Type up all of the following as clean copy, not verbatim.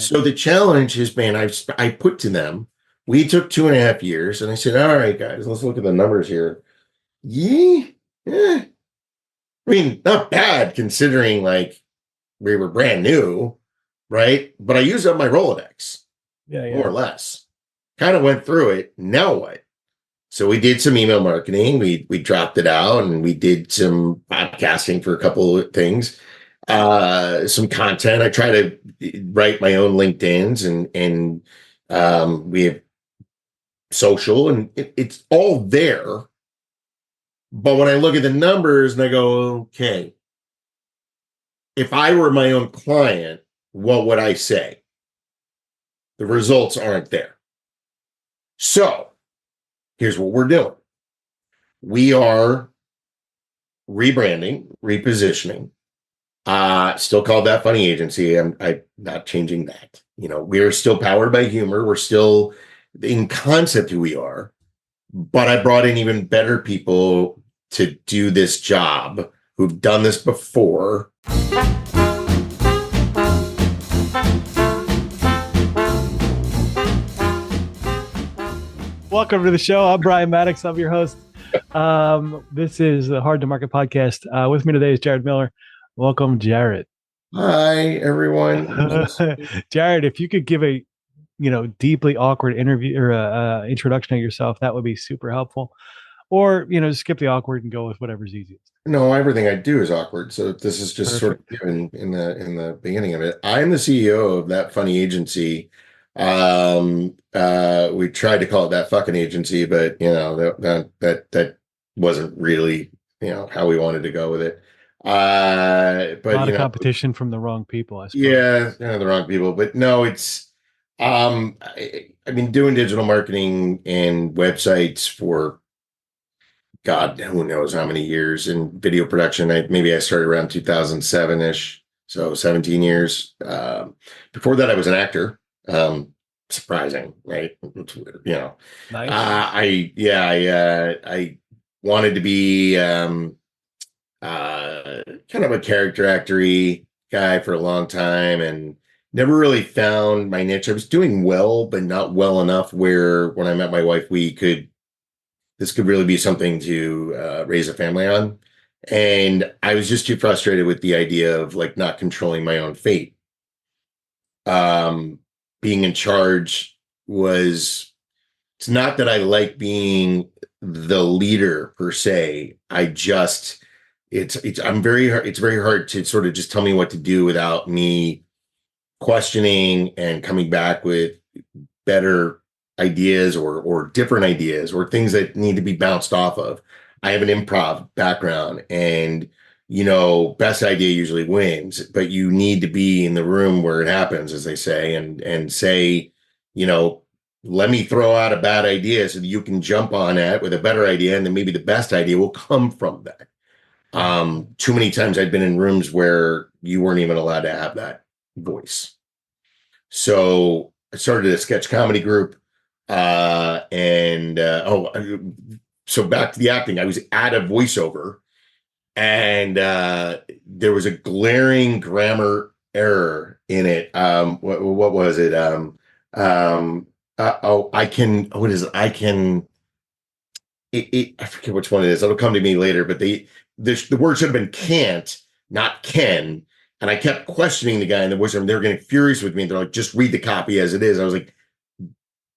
So the challenge has been I put to them, we took 2.5 years, and I said, all right, guys, let's look at the numbers here. Yeah, yeah. I mean, not bad considering like we were brand new, right? But I used up my Rolodex, more or less. Kind of went through it. Now what? So we did some email marketing. We dropped it out, and we did some podcasting for a couple of things. Some content. I try to write my own LinkedIn's, and we have social, and it's all there. But when I look at the numbers and I go, okay, if I were my own client, what would I say? The results aren't there. So here's what we're doing. We are rebranding, repositioning. Still called That Funny Agency. I'm not changing that. We're still powered by humor. We're still in concept who we are, but I brought in even better people to do this job who've done this before. Welcome to the show. I'm Brian Mattocks. I'm your host. This is the Hard to Market podcast. With me today is Jared Miller. Welcome, Jared. Hi, everyone. Jared, if you could give a deeply awkward interview or introduction of yourself, that would be super helpful. Or skip the awkward and go with whatever's easiest. No, everything I do is awkward. So this is just sort of given in the beginning of it. I'm the CEO of That Funny Agency. We tried to call it That Fucking Agency, but that wasn't really how we wanted to go with it. But a lot of competition from the wrong people, I suppose. Yeah, the wrong people. But no, it's I've been doing digital marketing and websites for God, who knows how many years, in video production. Maybe I started around 2007-ish, so 17 years. Before that, I was an actor. Surprising, right? Nice. I wanted to be kind of a character actor-y guy for a long time, and never really found my niche. I was doing well, but not well enough where when I met my wife, this could really be something to raise a family on. And I was just too frustrated with the idea of like not controlling my own fate. Being in charge it's not that I like being the leader per se. It's very hard to sort of just tell me what to do without me questioning and coming back with better ideas or different ideas or things that need to be bounced off of. I have an improv background, and best idea usually wins, but you need to be in the room where it happens, as they say, and say, let me throw out a bad idea so that you can jump on it with a better idea, and then maybe the best idea will come from that. Too many times I've been in rooms where you weren't even allowed to have that voice. So I started a sketch comedy group. So back to the acting, I was at a voiceover, and there was a glaring grammar error in it. What was it? I forget which one it is. It'll come to me later, but the word should have been can't, not can. And I kept questioning the guy in the voiceover, and they were getting furious with me. They're like, just read the copy as it is. I was like,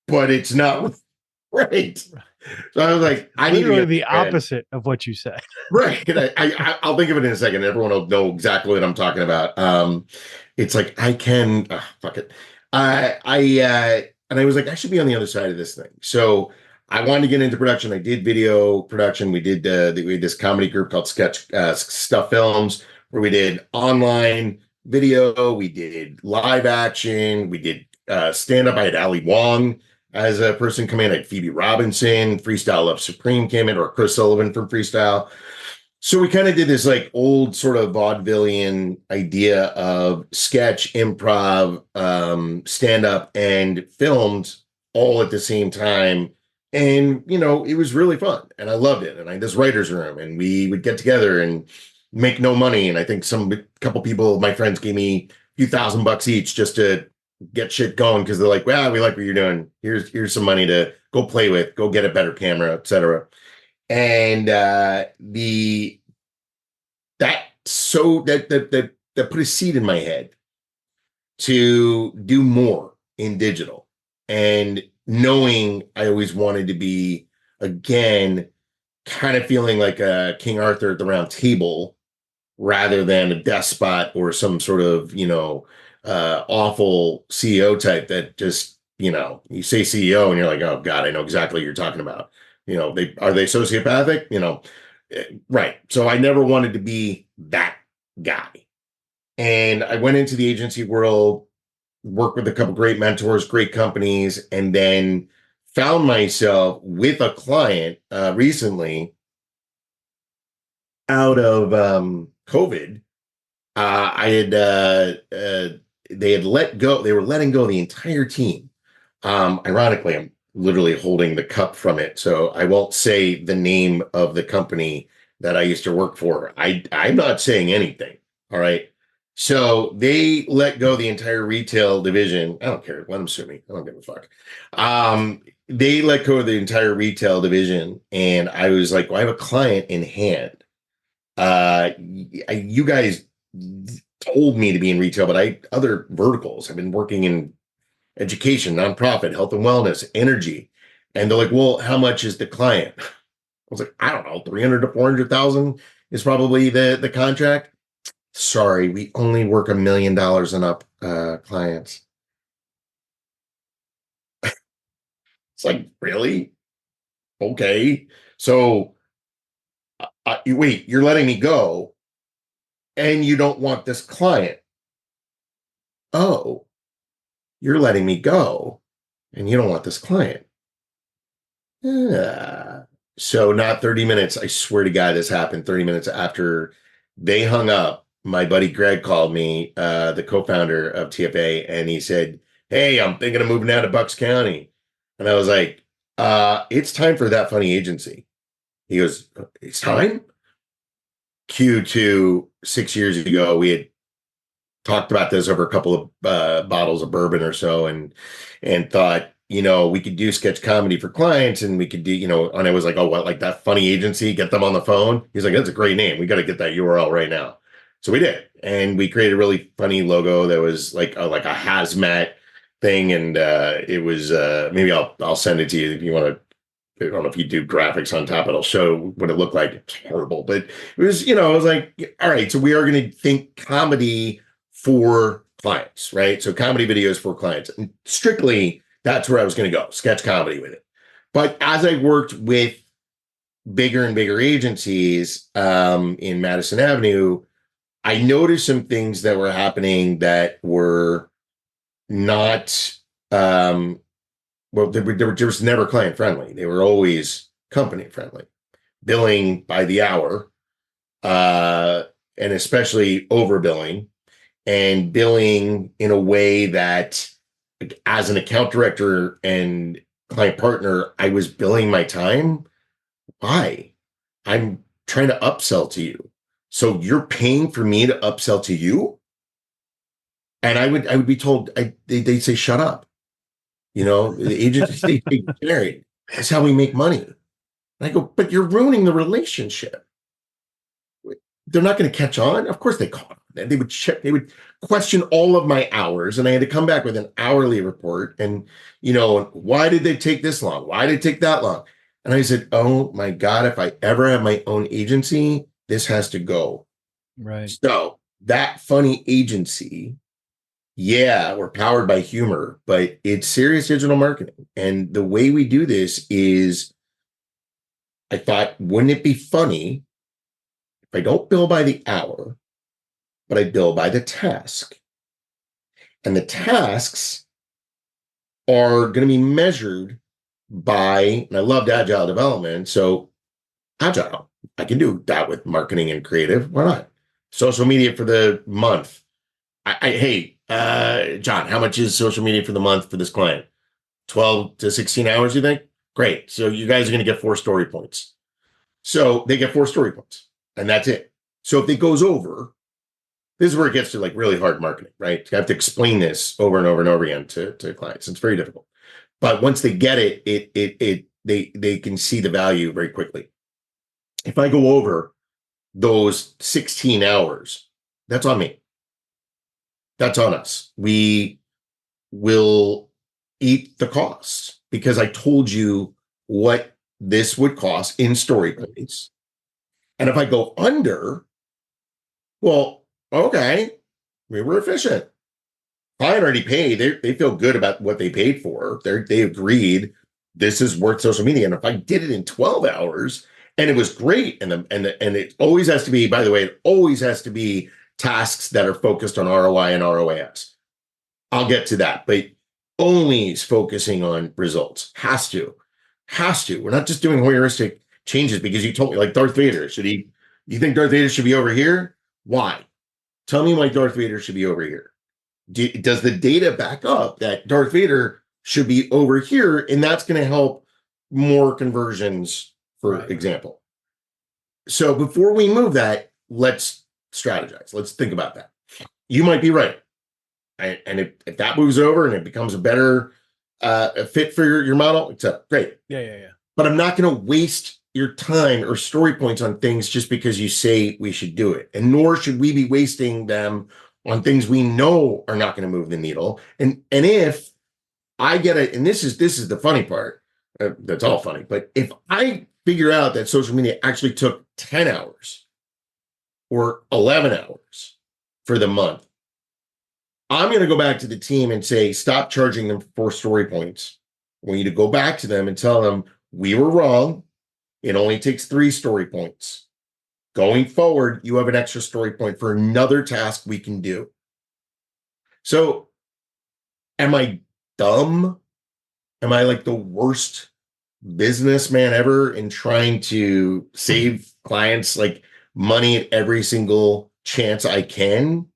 but it's not right. So I was like, I need literally the opposite of what you said. Right. I'll think of it in a second. Everyone will know exactly what I'm talking about. It's like, fuck it. And I was like, I should be on the other side of this thing. So I wanted to get into production. I did video production. We had this comedy group called Sketch Stuff Films, where we did online video. We did live action. We did stand-up. I had Ali Wong as a person come in. I had Phoebe Robinson, Freestyle Love Supreme came in, or Chris Sullivan from Freestyle. So we kind of did this like old sort of vaudevillian idea of sketch, improv, stand-up, and filmed all at the same time. And, it was really fun, and I loved it. And I had this writer's room, and we would get together and make no money. And I think a couple people, my friends, gave me a few $1,000 each just to get shit going because they're like, well, we like what you're doing. Here's some money to go play with, go get a better camera, etc. And the that so that put a seed in my head to do more in digital, and knowing I always wanted to be, again, kind of feeling like a King Arthur at the round table rather than a despot or some sort of, awful CEO type that just, you say CEO and you're like, oh God, I know exactly what you're talking about. Are they sociopathic? Right. So I never wanted to be that guy. And I went into the agency world, worked with a couple great mentors, great companies, and then found myself with a client recently out of COVID. I had they had let go. They were letting go the entire team. Ironically, I'm literally holding the cup from it, so I won't say the name of the company that I used to work for. I'm not saying anything. All right. So they let go the entire retail division. I don't care. Let them sue me. I don't give a fuck. They let go of the entire retail division, and I was like, well, I have a client in hand. You guys told me to be in retail, but I other verticals. I've been working in education, nonprofit, health and wellness, energy. And they're like, well, how much is the client? I was like, I don't know, 300 to 400,000 is probably the contract. Sorry, we only work $1 million and up clients. It's like, really? Okay. So wait, you're letting me go and you don't want this client. Oh, you're letting me go and you don't want this client. Yeah. So not 30 minutes. I swear to God, this happened 30 minutes after they hung up. My buddy Greg called me, the co-founder of TFA, and he said, hey, I'm thinking of moving out of Bucks County. And I was like, it's time for That Funny Agency. He goes, it's time? Q2, 6 years ago, we had talked about this over a couple of bottles of bourbon or so, and thought, we could do sketch comedy for clients, and we could do, and I was like, oh, what, like That Funny Agency, get them on the phone? He's like, that's a great name. We got to get that URL right now. So we did. And we created a really funny logo that was like a hazmat thing. And it was, maybe I'll send it to you if you want to. I don't know if you do graphics on top, it'll show what it looked like. It's horrible, but it was, I was like, all right, so we are going to think comedy for clients, right? So comedy videos for clients. And strictly, that's where I was going to go, sketch comedy with it. But as I worked with bigger and bigger agencies in Madison Avenue, I noticed some things that were happening that were not, they was never client friendly. They were always company friendly, billing by the hour, and especially overbilling, and billing in a way that, as an account director and client partner, I was billing my time. Why? I'm trying to upsell to you. So you're paying for me to upsell to you? And I would be told, they'd say, shut up. The agents, they generate. That's how we make money. And I go, but you're ruining the relationship. They're not going to catch on. Of course they caught on. They would check, they would question all of my hours, and I had to come back with an hourly report. And, why did they take this long? Why did it take that long? And I said, oh my God, if I ever have my own agency, this has to go. Right. So That Funny Agency, yeah, we're powered by humor, but it's serious digital marketing. And the way we do this is, I thought, wouldn't it be funny if I don't bill by the hour, but I bill by the task? And the tasks are going to be measured by, and I loved Agile development. So Agile, I can do that with marketing and creative. Why not? Social media for the month. Hey, John, how much is social media for the month for this client? 12 to 16 hours, you think? Great. So you guys are going to get 4 story points. So they get 4 story points, and that's it. So if it goes over, This is where it gets to like really hard marketing, right? You have to explain this over and over and over again to clients. It's very difficult. But once they get it, they can see the value very quickly. If I go over those 16 hours, that's on me. That's on us. We will eat the costs because I told you what this would cost in story points. And if I go under, well, okay, we were efficient. Client already paid. They feel good about what they paid for. They agreed this is worth social media. And if I did it in 12 hours and it was great, and it always has to be, by the way, it always has to be tasks that are focused on ROI and ROAS. I'll get to that, but always focusing on results. Has to. We're not just doing heuristic changes because you told me, like Darth Vader, you think Darth Vader should be over here? Why? Tell me why Darth Vader should be over here. Does the data back up that Darth Vader should be over here? And that's going to help more conversions, for example. So before we move that, let's strategize. Let's think about that. You might be right. And if that moves over and it becomes a better fit for your model, it's great. Yeah. But I'm not going to waste your time or story points on things just because you say we should do it. And nor should we be wasting them on things we know are not going to move the needle. And if I get it, and this is the funny part, that's all funny, but if I figure out that social media actually took 10 hours or 11 hours for the month, I'm going to go back to the team and say, stop charging them for story points. I want you to go back to them and tell them, we were wrong. It only takes 3 story points. Going forward, you have an extra story point for another task we can do. So am I dumb? Am I like the worst businessman ever in trying to save clients like money at every single chance I can?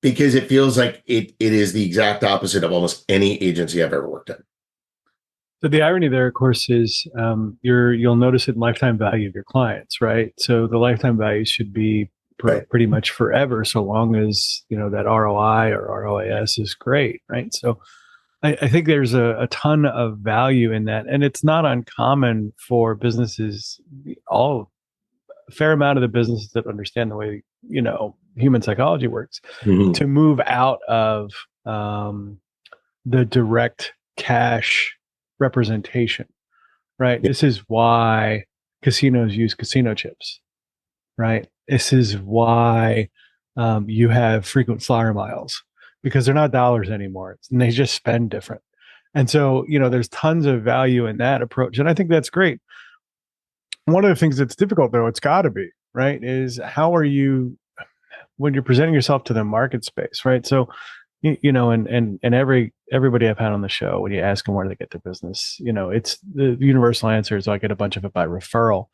Because it feels like it is the exact opposite of almost any agency I've ever worked at. So the irony there, of course, is you'll notice it in lifetime value of your clients, right? So the lifetime value should be pretty much forever, so long as that ROI or ROAS is great, right? So I think there's a ton of value in that, and it's not uncommon for businesses, a fair amount of the businesses that understand the way human psychology works, to move out of the direct cash representation, right? Yeah. This is why casinos use casino chips, right? This is why you have frequent flyer miles, because they're not dollars anymore, and they just spend different. And so, there's tons of value in that approach, and I think that's great. One of the things that's difficult, though, it's got to be, right, is how are you when you're presenting yourself to the market space, right? So, and everybody I've had on the show, when you ask them where they get their business, it's the universal answer is I get a bunch of it by referral.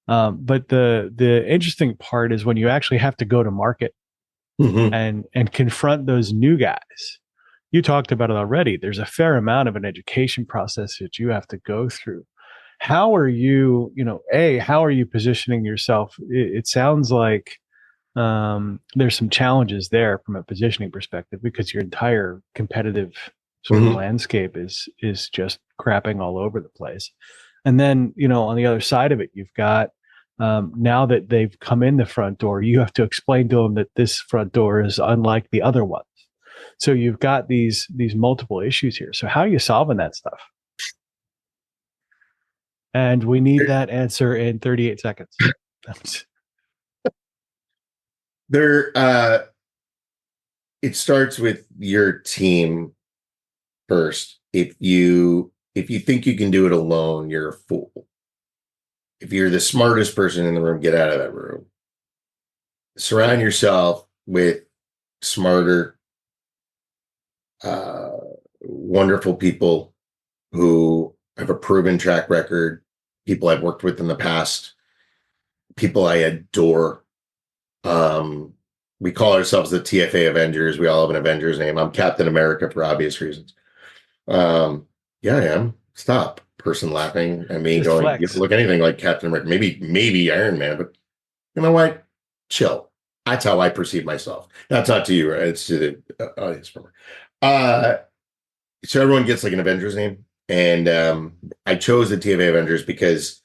But the interesting part is when you actually have to go to market and confront those new guys. You talked about it already. There's a fair amount of an education process that you have to go through. How are you, how are you positioning yourself? It sounds like there's some challenges there from a positioning perspective, because your entire competitive sort of landscape is just crapping all over the place. And then, on the other side of it, you've got now that they've come in the front door, you have to explain to them that this front door is unlike the other ones. So you've got these multiple issues here. So how are you solving that stuff? And we need that answer in 38 seconds. It starts with your team first. If you think you can do it alone, you're a fool. If you're the smartest person in the room, get out of that room. Surround yourself with smarter, wonderful people who have a proven track record, people I've worked with in the past, people I adore. We call ourselves the TFA Avengers. We all have an Avengers name. I'm Captain America for obvious reasons. Yeah, I am. Stop. Person laughing at me, going, you look anything like Captain America. Maybe Iron Man, but you know what? Chill. That's how I perceive myself. That's not to you, right? It's to the audience member. Uh, so everyone gets like an Avengers name, and I chose the TFA Avengers because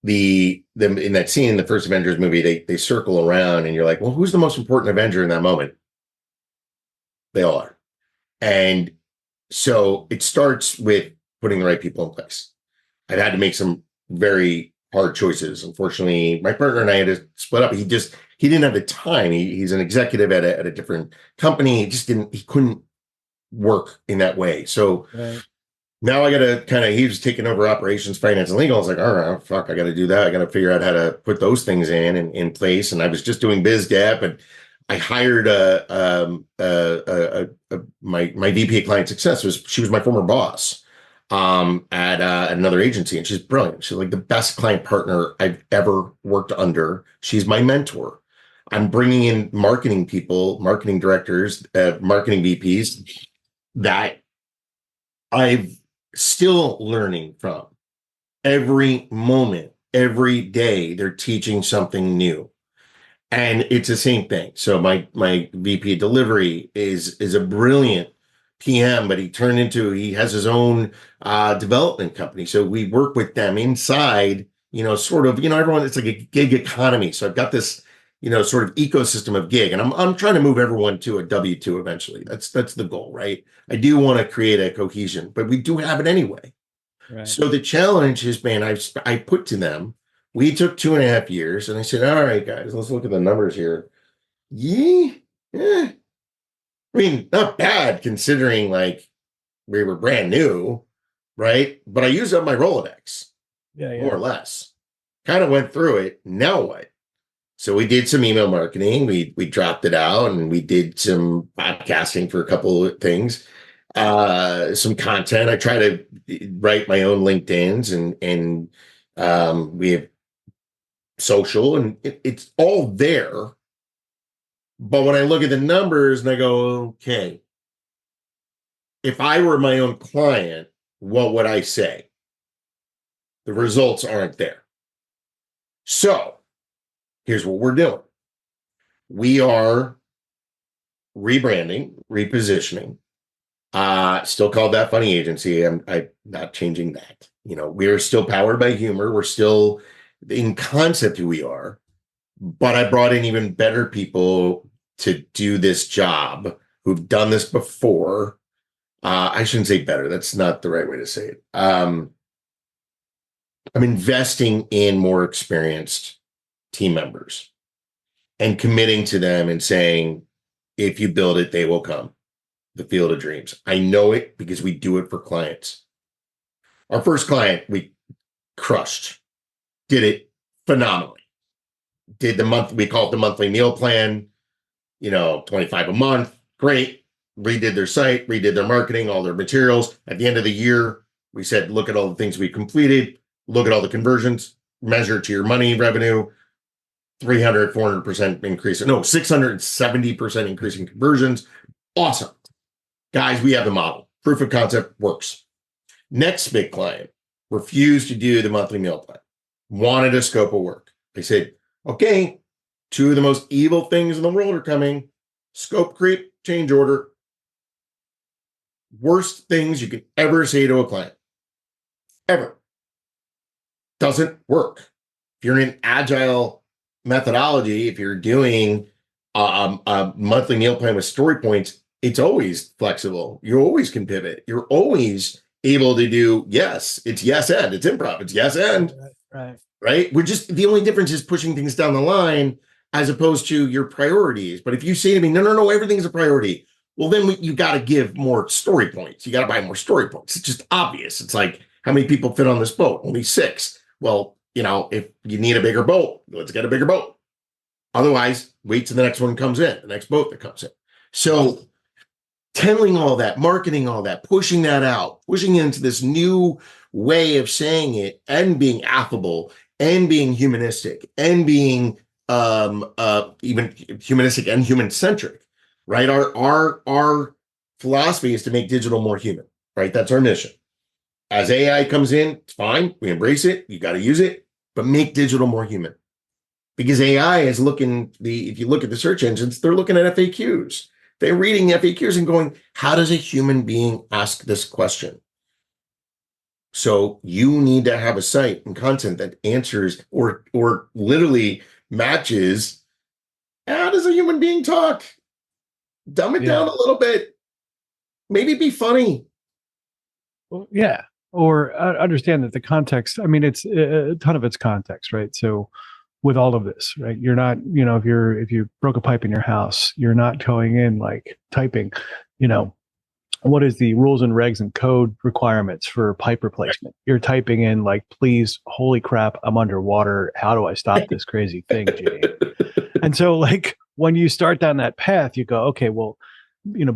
the in that scene in the first Avengers movie, they circle around, and you're like, well, who's the most important Avenger in that moment? They all are, and so it starts with putting the right people in place. I've had to make some very hard choices. Unfortunately, my partner and I had to split up. He didn't have the time. He's an executive at a different company. He couldn't work in that way. So Right. now I got to he was taking over operations, finance, and legal. I was like, all right, fuck, I got to do that. I got to figure out how to put those things in place. And I was just doing biz dev, and I hired my VP of client success. She was my former boss at another agency, and she's brilliant. She's like the best client partner I've ever worked under. She's my mentor. I'm bringing in marketing people, marketing directors, marketing VPs that I've still learning from. Every moment, every day, they're teaching something new. And it's the same thing. So my VP of delivery is a brilliant PM, but he has his own development company. So we work with them inside, sort of, everyone, it's like a gig economy. So I've got this, sort of ecosystem of gig, and I'm trying to move everyone to a W-2 eventually. That's the goal, right? I do want to create a cohesion, but we do have it anyway. Right. So the challenge has been, I put to them, we took 2.5 years, and I said, all right, guys, let's look at the numbers here. Yeah, I mean, not bad considering like we were brand new, right? But I used up my Rolodex, Yeah. more or less. Kind of went through it. Now what? So we did some email marketing. We dropped it out, and we did some podcasting for a couple of things. Some content. I try to write my own LinkedIn's, and we have social, and it's all there. But when I look at the numbers and I go, okay, if I were my own client, what would I say? The results aren't there. So here's what we're doing. We are rebranding, repositioning. Still called That Funny Agency. I'm not changing that. We are still powered by humor. We're still in concept who we are, but I brought in even better people to do this job who've done this before. I shouldn't say better. That's not the right way to say it. I'm investing in more experienced team members and committing to them and saying, if you build it, they will come. The field of dreams. I know it because we do it for clients. Our first client, we crushed, did it phenomenally. Did we call it the monthly meal plan, 25 a month. Great. Redid their site, redid their marketing, all their materials. At the end of the year, we said, look at all the things we completed, look at all the conversions, measure to your money revenue, 300, 400% increase. No, 670% increase in conversions. Awesome. Guys, we have the model. Proof of concept works. Next big client refused to do the monthly meal plan, wanted a scope of work. I said, okay, two of the most evil things in the world are coming. Scope creep, change order. Worst things you could ever say to a client. Ever. Doesn't work. If you're in an agile methodology, if you're doing a monthly meal plan with story points, it's always flexible. You always can pivot. You're always able to do yes. It's yes and. It's improv. It's yes and. Right? We're just, the only difference is pushing things down the line as opposed to your priorities. But if you say to me, no, everything's a priority, well, then you got to give more story points. You got to buy more story points. It's just obvious. It's like, how many people fit on this boat? Only 6. Well, if you need a bigger boat, let's get a bigger boat. Otherwise, wait till the next one comes in, the next boat that comes in. So telling all that, marketing all that, pushing that out, pushing into this new way of saying it, and being affable, and being humanistic, and being even humanistic and human-centric, right? Our philosophy is to make digital more human, right? That's our mission. As AI comes in, it's fine. We embrace it. You got to use it, but make digital more human. because AI is looking if you look at the search engines, they're looking at FAQs. They're reading FAQs and going, how does a human being ask this question? So you need to have a site and content that answers or literally matches, how does a human being talk? Dumb it down a little bit. Maybe be funny. Well, yeah. Or understand that the context, I mean, it's a ton of it's context, right? So with all of this, right? You're not, if you broke a pipe in your house, you're not going in like typing, what is the rules and regs and code requirements for pipe replacement? You're typing in like, please, holy crap, I'm underwater. How do I stop this crazy thing, Jimmy? And so like when you start down that path, you go, okay, well,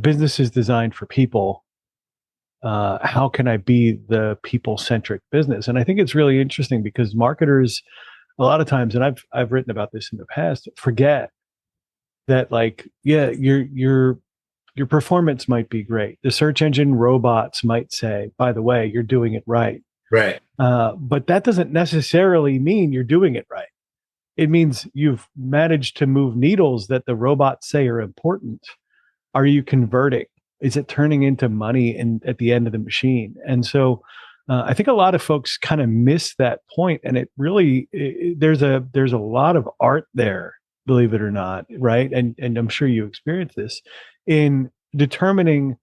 business is designed for people. How can I be the people-centric business? And I think it's really interesting because marketers, a lot of times, and I've written about this in the past, forget that like, yeah, your performance might be great. The search engine robots might say, by the way, you're doing it right. Right. But that doesn't necessarily mean you're doing it right. It means you've managed to move needles that the robots say are important. Are you converting? Is it turning into money at the end of the machine? And so I think a lot of folks kind of miss that point, and it really there's a lot of art there, believe it or not, right? And I'm sure you experience this in determining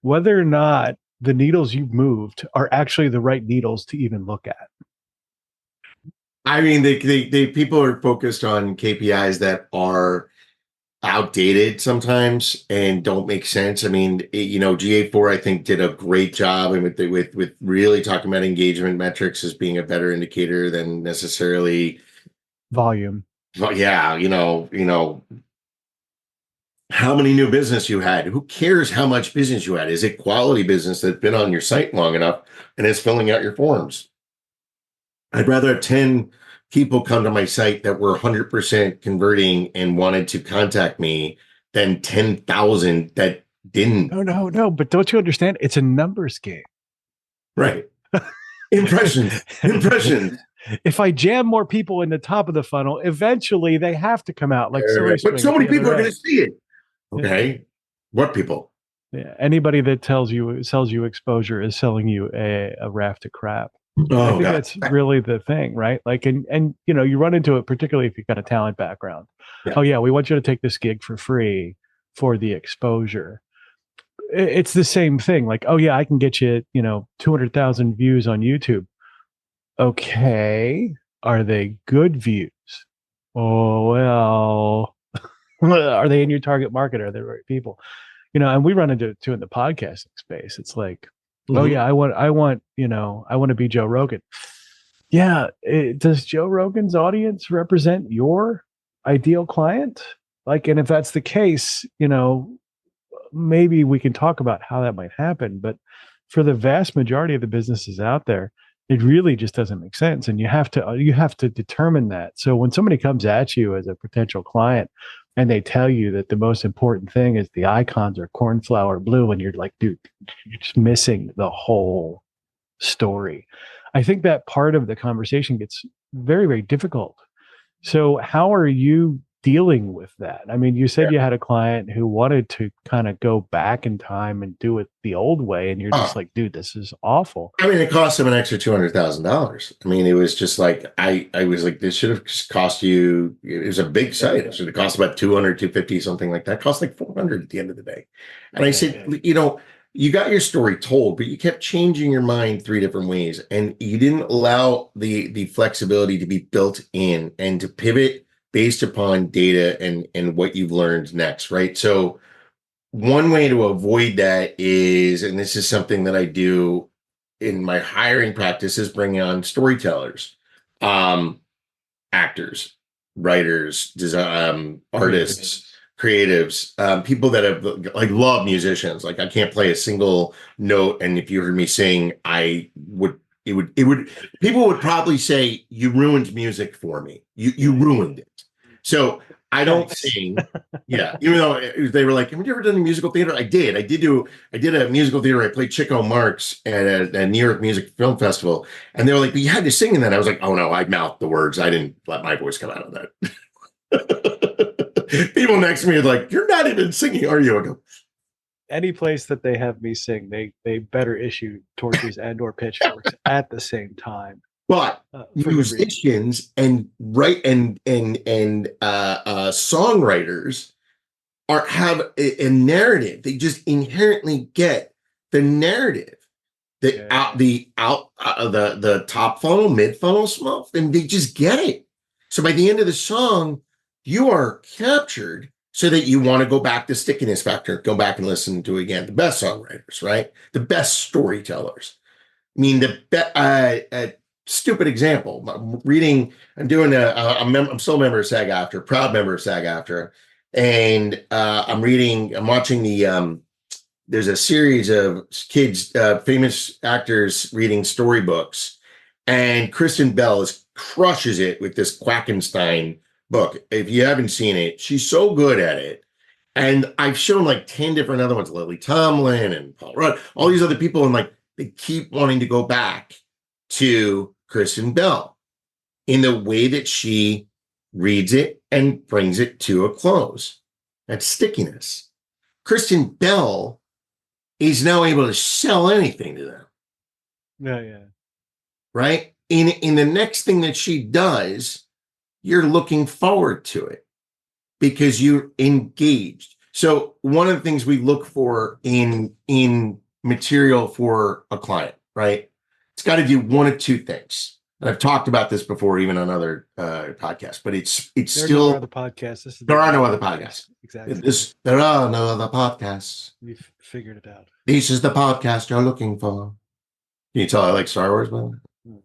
whether or not the needles you've moved are actually the right needles to even look at. I mean, they people are focused on KPIs that are outdated sometimes and don't make sense. I mean, GA4 I think did a great job and with really talking about engagement metrics as being a better indicator than necessarily volume. Yeah, how many new business you had. Who cares how much business you had? Is it quality business that's been on your site long enough and is filling out your forms? I'd rather have 10 people come to my site that were 100% converting and wanted to contact me than 10,000 that didn't. No. But don't you understand? It's a numbers game. Right. Impressions. If I jam more people in the top of the funnel, eventually they have to come out like but so many people are going to see it. Okay. Yeah. What people? Yeah. Anybody that sells you exposure is selling you a raft of crap. I think that's really the thing, right? Like, and you run into it, particularly if you've got a talent background. Yeah. Oh yeah, we want you to take this gig for free for the exposure. It's the same thing. Like, oh yeah, I can get you, 200,000 views on YouTube. Okay, are they good views? Oh well, are they in your target market? Are they the right people? And we run into it too in the podcasting space. It's like, oh yeah, I want to be Joe Rogan. Yeah. Does Joe Rogan's audience represent your ideal client? Like, and if that's the case, maybe we can talk about how that might happen. But for the vast majority of the businesses out there, it really just doesn't make sense. And you have to determine that. So when somebody comes at you as a potential client and they tell you that the most important thing is the icons are cornflower blue, and you're like, dude, you're just missing the whole story. I think that part of the conversation gets very, very difficult. So how are you dealing with that? I mean, you said you had a client who wanted to kind of go back in time and do it the old way, and you're just like, dude, this is awful. I mean, it cost him an extra $200,000. I mean, it was just like, I was like, this should have cost you, it was a big site. It should have cost about 200, 250, something like that. It cost like 400 at the end of the day. And I said, you got your story told, but you kept changing your mind 3 different ways. And you didn't allow the flexibility to be built in and to pivot based upon data and what you've learned next, right? So one way to avoid that is, and this is something that I do in my hiring practice, is bringing on storytellers, actors, writers, artists, creatives, people that have like love musicians. Like I can't play a single note, and if you heard me sing, people would probably say, you ruined music for me. You ruined it. So I don't Thanks. sing. Yeah, even though they were like, "Have you ever done musical theater?" I did. I did a musical theater. I played Chico Marx at a New York Music Film Festival, and they were like, "But you had to sing in that." I was like, "Oh no, I mouthed the words. I didn't let my voice come out of that." People next to me are like, "You're not even singing, are you?" I go, Any place that they have me sing, they better issue torches and or pitchforks at the same time. but For good reason. musicians and songwriters have a narrative. They just inherently get the narrative, the top funnel, mid funnel, small, and they just get it. So by the end of the song, you are captured so that you want to go back to stickiness factor, go back and listen to it again. The best songwriters, right? The best storytellers. I mean, a stupid example. I'm still a member of SAG-AFTRA, proud member of SAG-AFTRA, and I'm watching there's a series of kids, famous actors reading storybooks, and Kristen Bell crushes it with this Quackenstein book. If you haven't seen it, she's so good at it. And I've shown like 10 different other ones, Lily Tomlin and Paul Rudd, all these other people, and like they keep wanting to go back to Kristen Bell in the way that she reads it and brings it to a close. That's stickiness. Kristen Bell is now able to sell anything to them. Yeah. Right? In the next thing that she does, you're looking forward to it because you're engaged. So one of the things we look for in material for a client, right? It's got to do one of two things. And I've talked about this before, even on other podcasts, but it's there still are no other podcasts. There are no other podcasts. Exactly. There are no other podcasts. We've figured it out. This is the podcast you're looking for. Can you tell I like Star Wars, man?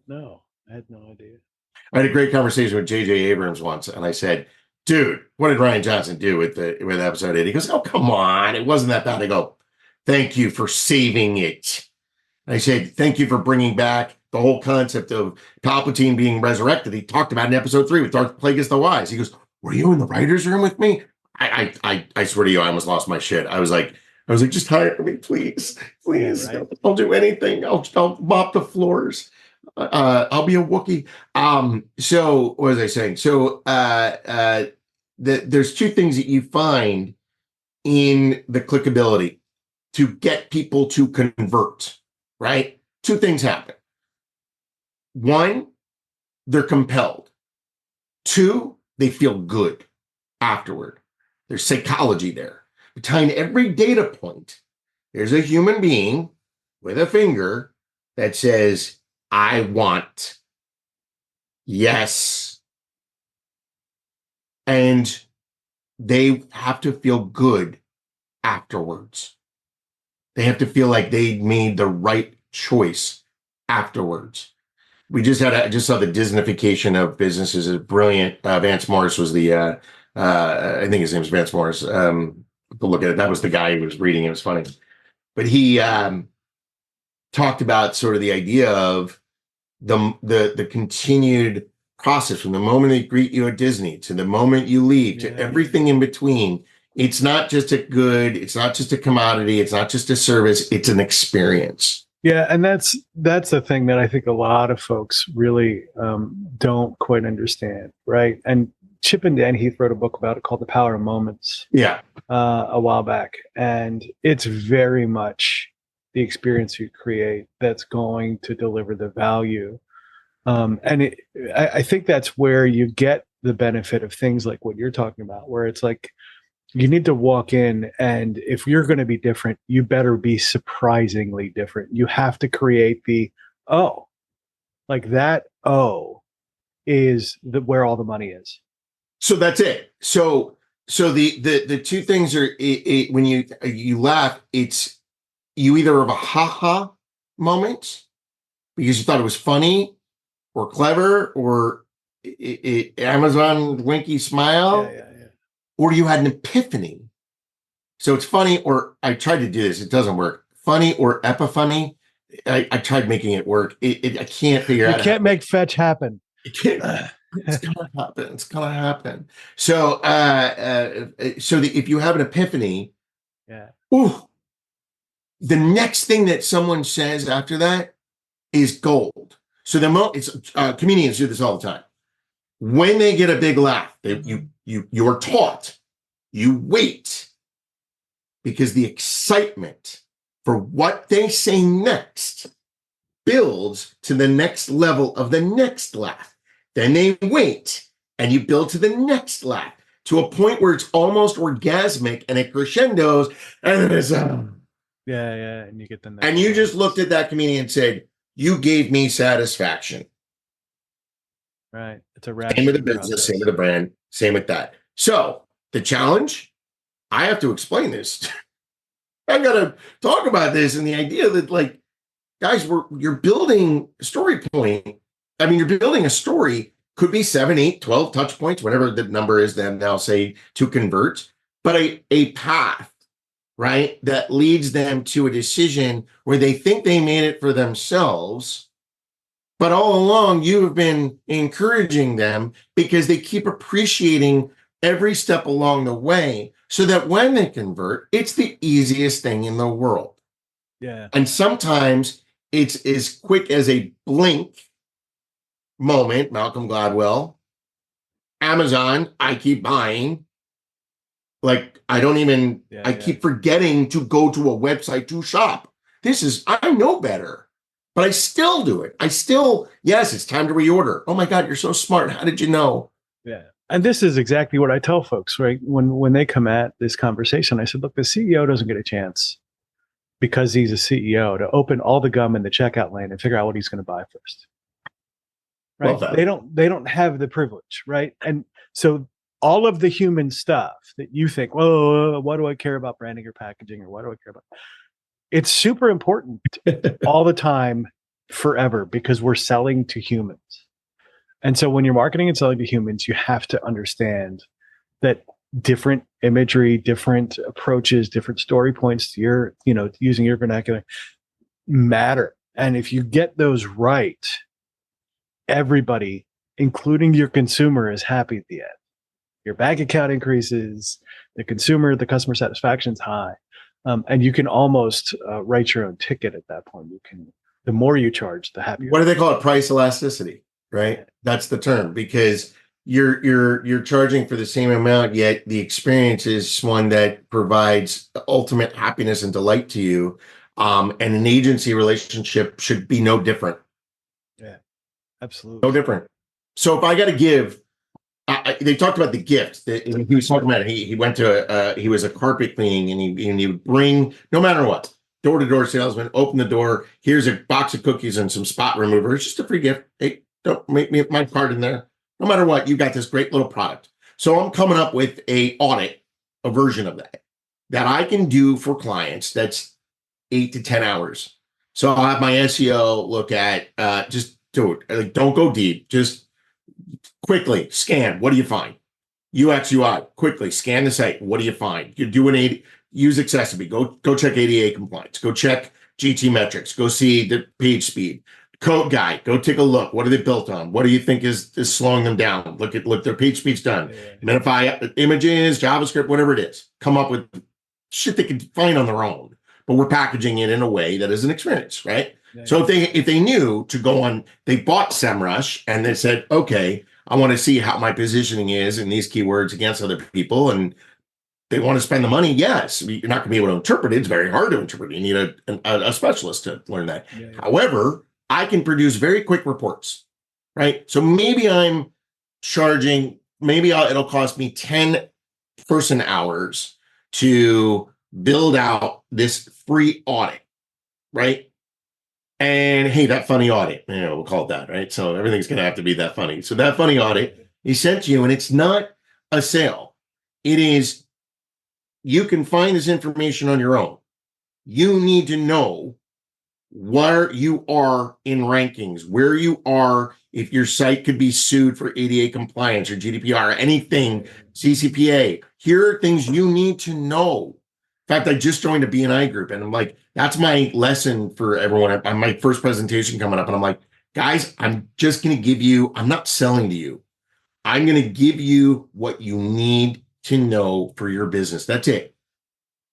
No, I had no idea. I had a great conversation with J.J. Abrams once, and I said, "Dude, what did Rian Johnson do with episode 8?" He goes, "Oh, come on, it wasn't that bad." I go, "Thank you for saving it." I said, "Thank you for bringing back the whole concept of Palpatine being resurrected." He talked about in episode 3 with Darth Plagueis the Wise. He goes, "Were you in the writers' room with me?" I swear to you, I almost lost my shit. I was like, just hire me, please. Yeah, right. I'll do anything. I'll mop the floors. I'll be a Wookiee. So what was I saying? So there's two things that you find in the clickability to get people to convert, right? Two things happen. One, they're compelled. Two, they feel good afterward. There's psychology there. Behind every data point, there's a human being with a finger that says, "I want." Yes. And they have to feel good afterwards. They have to feel like they made the right choice afterwards. I just saw the Disneyfication of businesses is brilliant. Vance Morris was I think his name is Vance Morris. Look at it. That was the guy who was reading. It was funny. But he talked about sort of the idea of the continued process from the moment they greet you at Disney to the moment you leave to everything in between. It's not just a good, it's not just a commodity, it's not just a service, it's an experience. Yeah, and that's the thing that I think a lot of folks really don't quite understand, right? And Chip and Dan Heath wrote a book about it called The Power of Moments. Yeah, a while back, and it's very much the experience you create that's going to deliver the value. And I think that's where you get the benefit of things like what you're talking about, where it's like you need to walk in, and if you're going to be different, you better be surprisingly different. You have to create like that. Is where all the money is. So that's it. So the two things are when you laugh, it's you either have a ha moment because you thought it was funny or clever or Amazon winky smile, or you had an epiphany. So it's funny, or I tried to do this, it doesn't work. Funny or epiphany. I tried making it work. I can't figure out. You can't make fetch happen. You can't. It's gonna happen. It's gonna happen. So, if you have an epiphany, Yeah. ooh, the next thing that someone says after that is gold. So comedians do this all the time. When they get a big laugh, you're taught, you wait, because the excitement for what they say next builds to the next level of the next laugh. Then they wait, and you build to the next laugh, to a point where it's almost orgasmic and it crescendos, and it is Yeah, and you get the next and you one. just looked at that comedian and said, "You gave me satisfaction." Right. It's a Same with the rationing business, process. same with the brand, same with that. So the challenge, I have to explain this. I got to talk about this, and the idea that, like, guys, you're building a story point. I mean, you're building a story, could be 7, 8, 12 touch points, whatever the number is then they'll say to convert, but a path, right, that leads them to a decision where they think they made it for themselves. But all along, you have been encouraging them because they keep appreciating every step along the way, so that when they convert, it's the easiest thing in the world. Yeah. And sometimes it's as quick as a blink moment. Malcolm Gladwell, Amazon, I keep buying. Like, I keep forgetting to go to a website to shop. I know better, but I still do it. Yes, it's time to reorder. Oh my God, you're so smart. How did you know? Yeah. And this is exactly what I tell folks, right? When they come at this conversation, I said, look, the CEO doesn't get a chance, because he's a CEO, to open all the gum in the checkout lane and figure out what he's going to buy first. Right. They don't have the privilege, right? And so all of the human stuff that you think, well, why do I care about branding or packaging, or why do I care about? It's super important all the time, forever, because we're selling to humans. And so when you're marketing and selling to humans, you have to understand that different imagery, different approaches, different story points to your, using your vernacular, matter. And if you get those right, everybody, including your consumer, is happy at the end. Your bank account increases, the customer satisfaction is high. And you can almost write your own ticket at that point. The more you charge, the happier. What do they call it? Price elasticity, right? Yeah. That's the term, because you're charging for the same amount, yet the experience is one that provides ultimate happiness and delight to you. And an agency relationship should be no different. Yeah, absolutely. No different. So if I got to give, they talked about the gift. He was talking about it. He went to he was a carpet cleaning, and he would bring, no matter what, door-to-door salesman, open the door. Here's a box of cookies and some spot remover. It's just a free gift. Hey, don't make me my card in there. No matter what, you got this great little product. So I'm coming up with a version of that I can do for clients. That's 8 to 10 hours. So I'll have my SEO look at, just do it. Like, don't go deep. Just quickly scan. What do you find? UX, UI, quickly scan the site. What do you find? You do use accessibility. Go check ADA compliance. Go check GT metrics. Go see the page speed. Code guide. Go take a look. What are they built on? What do you think is slowing them down? Look, their page speed's done. Yeah. Minify images, JavaScript, whatever it is. Come up with shit they can find on their own, but we're packaging it in a way that is an experience, right? Yeah, so if they knew to go on, they bought SEMrush and they said, okay, I want to see how my positioning is in these keywords against other people, and they want to spend the money. Yes, you're not going to be able to interpret it. It's very hard to interpret. You need a specialist to learn that. Yeah. However, I can produce very quick reports, right? So maybe I'm charging, it'll cost me 10 person hours to build out this free audit, right? And hey, that funny audit, we'll call it that, right? So everything's going to have to be that funny. So that funny audit is sent to you, and it's not a sale. It is, you can find this information on your own. You need to know where you are in rankings, where you are, if your site could be sued for ADA compliance or GDPR, or anything, CCPA. Here are things you need to know. In fact, I just joined a BNI group, and I'm like, that's my lesson for everyone. On my first presentation coming up, and I'm like, guys, I'm just going to give you, I'm not selling to you. I'm going to give you what you need to know for your business. That's it.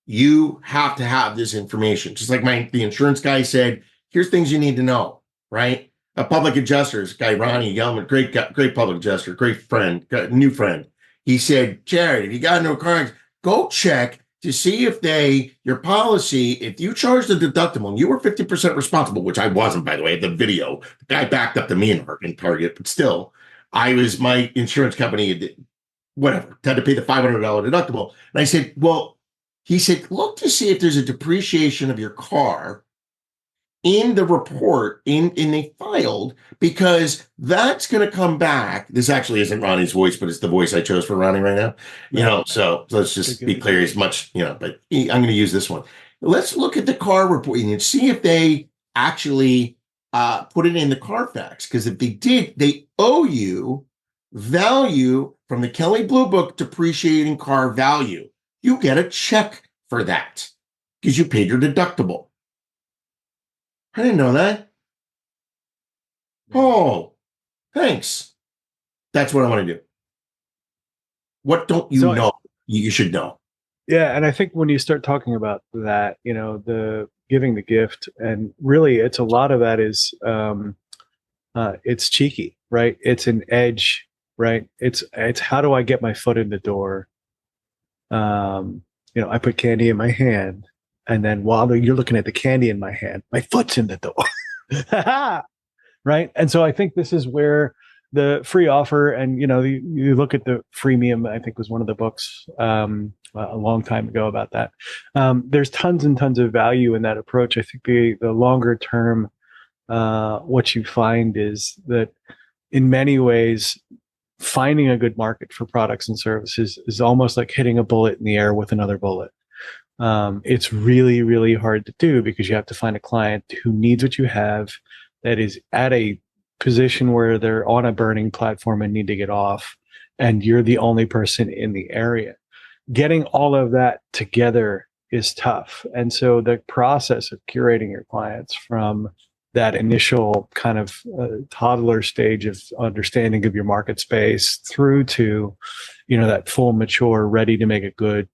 You have to have this information. Just like the insurance guy said, here's things you need to know, right? A public adjuster, this guy, Ronnie Gelman, great public adjuster, great friend, new friend. He said, Jared, if you got no cards, go check to see if your policy, if you charge the deductible and you were 50% responsible, which I wasn't, by the way, the video, the guy backed up to me in Target, but still, my insurance company, whatever, had to pay the $500 deductible. And I said, well, he said, look to see if there's a depreciation of your car in the report in they filed, because that's going to come back. This actually isn't Ronnie's voice, but it's the voice I chose for Ronnie right now. So let's just be clear as much, but I'm going to use this one. Let's look at the car report and see if they actually put it in the Carfax, because if they did, they owe you value from the Kelley Blue Book depreciating car value. You get a check for that because you paid your deductible. I didn't know that. Oh, thanks. That's what I want to do. What don't you know you should know? Yeah, and I think when you start talking about that, the giving the gift, and really it's a lot of that is it's cheeky, right? It's an edge, right? It's how do I get my foot in the door? I put candy in my hand, and then while you're looking at the candy in my hand, my foot's in the door. Right. And so I think this is where the free offer, and you look at the freemium, I think was one of the books a long time ago about that. There's tons and tons of value in that approach. I think the longer term, what you find is that in many ways, finding a good market for products and services is almost like hitting a bullet in the air with another bullet. It's really, really hard to do because you have to find a client who needs what you have, that is at a position where they're on a burning platform and need to get off, and you're the only person in the area. Getting all of that together is tough. And so the process of curating your clients from that initial kind of toddler stage of understanding of your market space through to, that full mature, ready to make a good,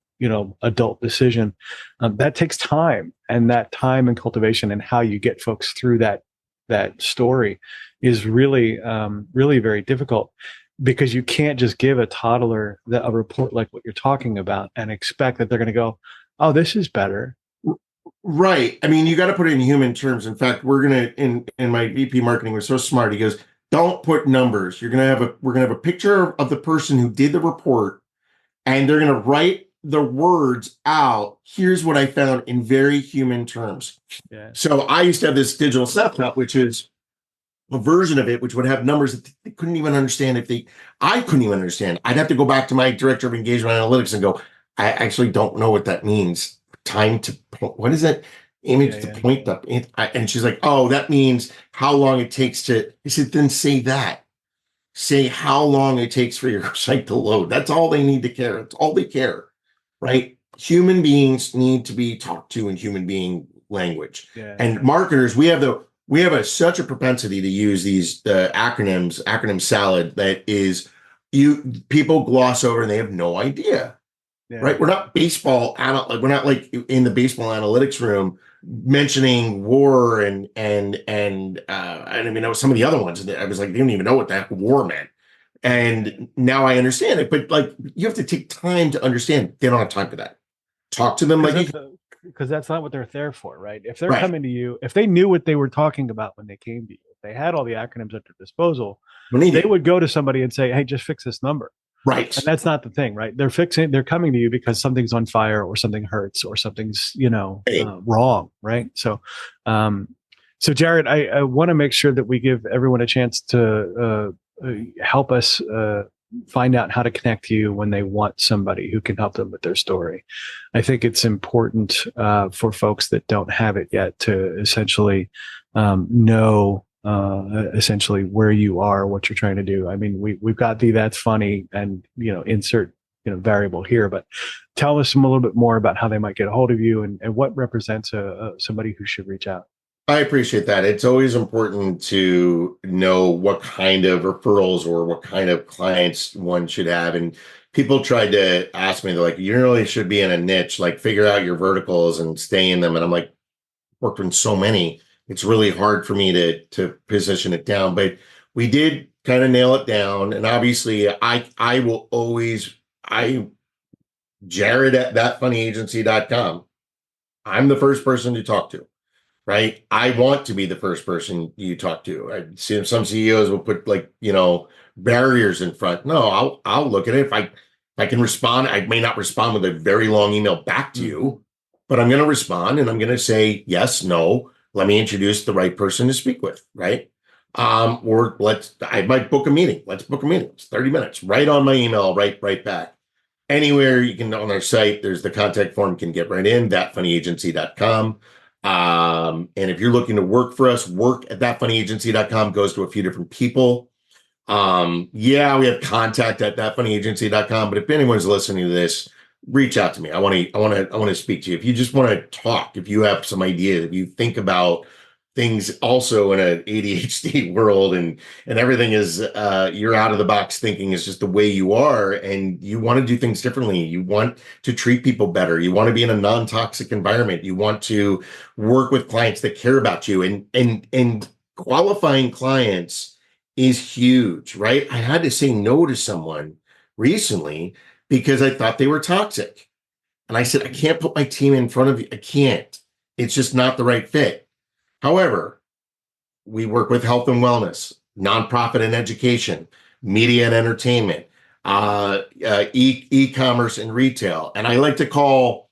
adult decision, that takes time, and that time and cultivation and how you get folks through that story is really, really very difficult, because you can't just give a toddler a report like what you're talking about and expect that they're going to go, oh, this is better. Right. I mean, you got to put it in human terms. In fact, we're going to, in my VP marketing was so smart. He goes, don't put numbers. We're going to have a picture of the person who did the report, and they're going to write the words out. Here's what I found in very human terms. Yeah. So I used to have this digital snapshot, which is a version of it, which would have numbers that they couldn't even understand I couldn't even understand. I'd have to go back to my director of engagement analytics and go, I actually don't know what that means. Time to point. What is that image to point up? And she's like, oh, that means how long it takes to. I said, then say that. Say how long it takes for your site to load. That's all they need to care. That's all they care, right? Human beings need to be talked to in human being language. Yeah. And marketers, we have such a propensity to use these acronym salad that is people gloss over and they have no idea. Yeah. Right? We're not we're not like in the baseball analytics room mentioning war and I don't even know some of the other ones. I was like, they don't even know what that war meant. And now I understand it, but like you have to take time to understand. They don't have time for that. Talk to them because that's not what they're there for, right? If they're coming to you, if they knew what they were talking about when they came to you, if they had all the acronyms at their disposal, they would go to somebody and say, hey, just fix this number. Right. And that's not the thing, right? They're coming to you because something's on fire or something hurts or something's, wrong, right? So Jared, I want to make sure that we give everyone a chance to help us find out how to connect to you when they want somebody who can help them with their story. I think it's important for folks that don't have it yet to essentially know essentially where you are, what you're trying to do. I mean, we've got the that's funny and insert variable here, but tell us a little bit more about how they might get a hold of you and what represents somebody who should reach out. I appreciate that. It's always important to know what kind of referrals or what kind of clients one should have. And people tried to ask me, they're like, you really should be in a niche, like figure out your verticals and stay in them. And I'm like, worked in so many, it's really hard for me to position it down. But we did kind of nail it down. And obviously I will always, I Jared at thatfunnyagency.com. I'm the first person to talk to, right? I want to be the first person you talk to. I see some CEOs will put like, barriers in front. No, I'll look at it. If I can respond, I may not respond with a very long email back to you, but I'm going to respond and I'm going to say yes, no. Let me introduce the right person to speak with, right? Or I might book a meeting. Let's book a meeting. It's 30 minutes, right on my email, right back. Anywhere you can on our site, there's the contact form, you can get right in, thatfunnyagency.com. And if you're looking to work for us, work at thatfunnyagency.com goes to a few different people. Yeah, we have contact at thatfunnyagency.com, but if anyone's listening to this, reach out to me. I want to speak to you. If you just want to talk, if you have some ideas, if you think about things also in an ADHD world and everything is you're out of the box thinking is just the way you are and you want to do things differently. You want to treat people better. You want to be in a non-toxic environment. You want to work with clients that care about you and qualifying clients is huge, right? I had to say no to someone recently because I thought they were toxic. And I said, I can't put my team in front of you. I can't. It's just not the right fit. However, we work with health and wellness, nonprofit and education, media and entertainment, e-commerce and retail. And I like to call,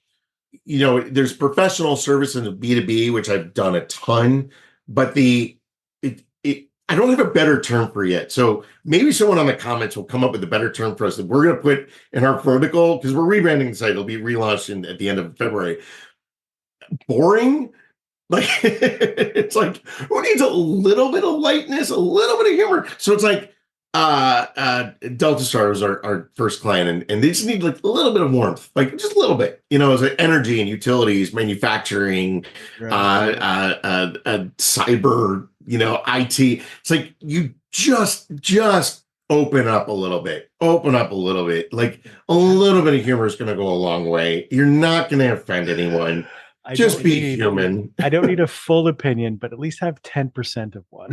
there's professional services of B2B, which I've done a ton, but I don't have a better term for it yet. So maybe someone on the comments will come up with a better term for us that we're going to put in our vertical because we're rebranding the site. It'll be relaunched at the end of February. Boring. Like it's like who needs a little bit of lightness, a little bit of humor? So it's like Delta Star was our first client, and they just need like a little bit of warmth, like just a little bit, as like energy and utilities, manufacturing, cyber, IT. It's like you just open up a little bit, like a little bit of humor is going to go a long way. You're not going to offend anyone. Just be human. I don't need a full opinion, but at least have 10% of one.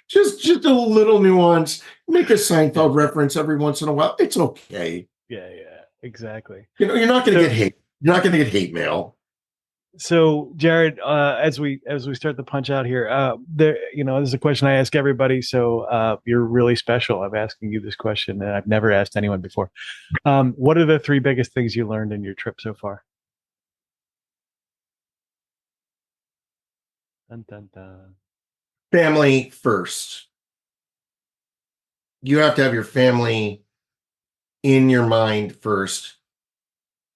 just a little nuance. Make a Seinfeld reference every once in a while. It's okay. Yeah, exactly. You're not going to get hate. You're not going to get hate mail. So, Jared, as we start the punch out here, this is a question I ask everybody. So, you're really special. I'm asking you this question, and I've never asked anyone before. What are the 3 biggest things you learned in your trip so far? Dun, dun, dun. Family first. You have to have your family in your mind first.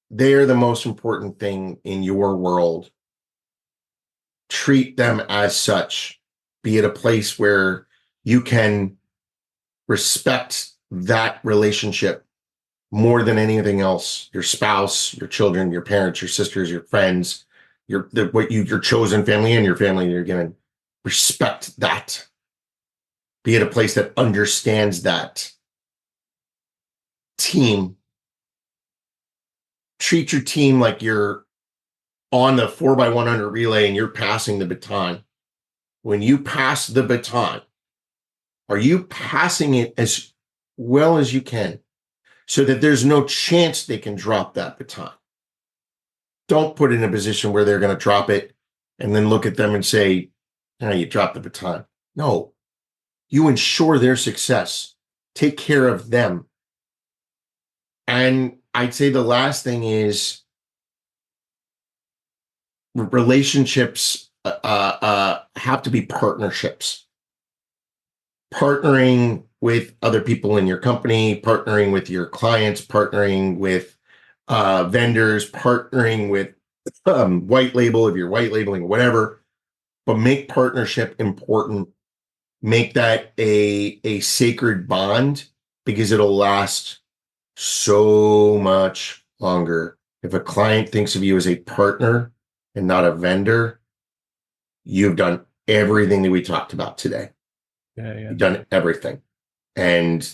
They're the most important thing in your world. Treat them as such. Be at a place where you can respect that relationship more than anything else. Your spouse, your children, your parents, your sisters, your friends, your chosen family and your family, you're going to respect that. Be at a place that understands that. Team. Treat your team like you're on the 4x100 relay and you're passing the baton. When you pass the baton, are you passing it as well as you can so that there's no chance they can drop that baton? Don't put it in a position where they're going to drop it and then look at them and say, "Oh, you dropped the baton." No, you ensure their success. Take care of them. And I'd say the last thing is relationships have to be partnerships. Partnering with other people in your company, partnering with your clients, partnering with vendors, partnering with white label if you're white labeling, whatever, but make partnership important. Make that a sacred bond because it'll last so much longer. If a client thinks of you as a partner and not a vendor, you've done everything that we talked about today. Yeah. You've done everything. And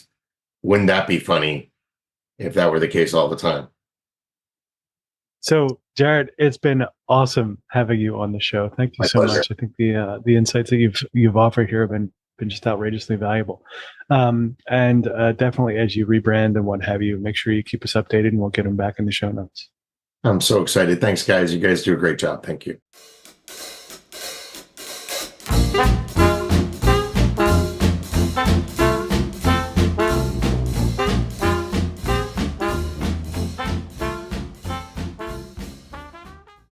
wouldn't that be funny if that were the case all the time? So, Jared, it's been awesome having you on the show. Thank you My so pleasure. much. I think the insights that you've offered here have been just outrageously valuable. And definitely, as you rebrand and what have you, make sure you keep us updated, and we'll get them back in the show notes. I'm so excited. Thanks, guys. You guys do a great job. Thank you.